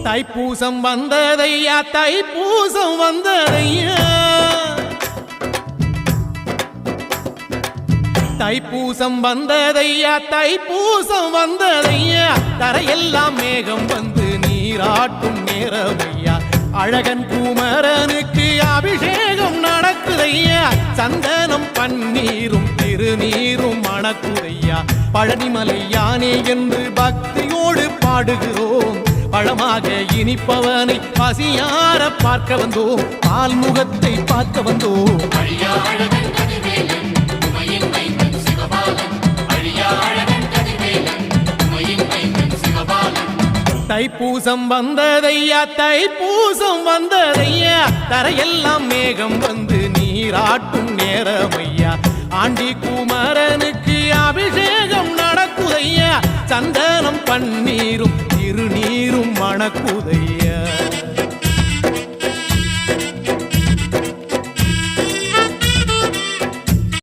தைப்பூசம் வந்ததையா தைப்பூசம் வந்ததையா தைப்பூசம் வந்ததையா தைப்பூசம் வந்ததையா தரையெல்லாம் மேகம் வந்து நீராட்டும் நேரமையா அழகன் குமரனுக்கு அபிஷேகம் நடக்குதையா சந்தனம் பன்னீரும் திருநீரும் மணக்குதையா பழனிமலை யானே என்று பக்தியோடு பாடுகிறோம் பழமாக இனிப்பவனை பசியார பார்க்க வந்தோம் பால்முகத்தை பார்க்க வந்தோம் தைப்பூசம் வந்ததையா தைப்பூசம் வந்ததையா தரையெல்லாம் மேகம் வந்து நீராட்டும் நேரமையா ஆண்டி குமரனுக்கு அபிஷேகம் நடக்குதையா சந்தனம் பன்னீரும் திருநீரும் மணக்குதையா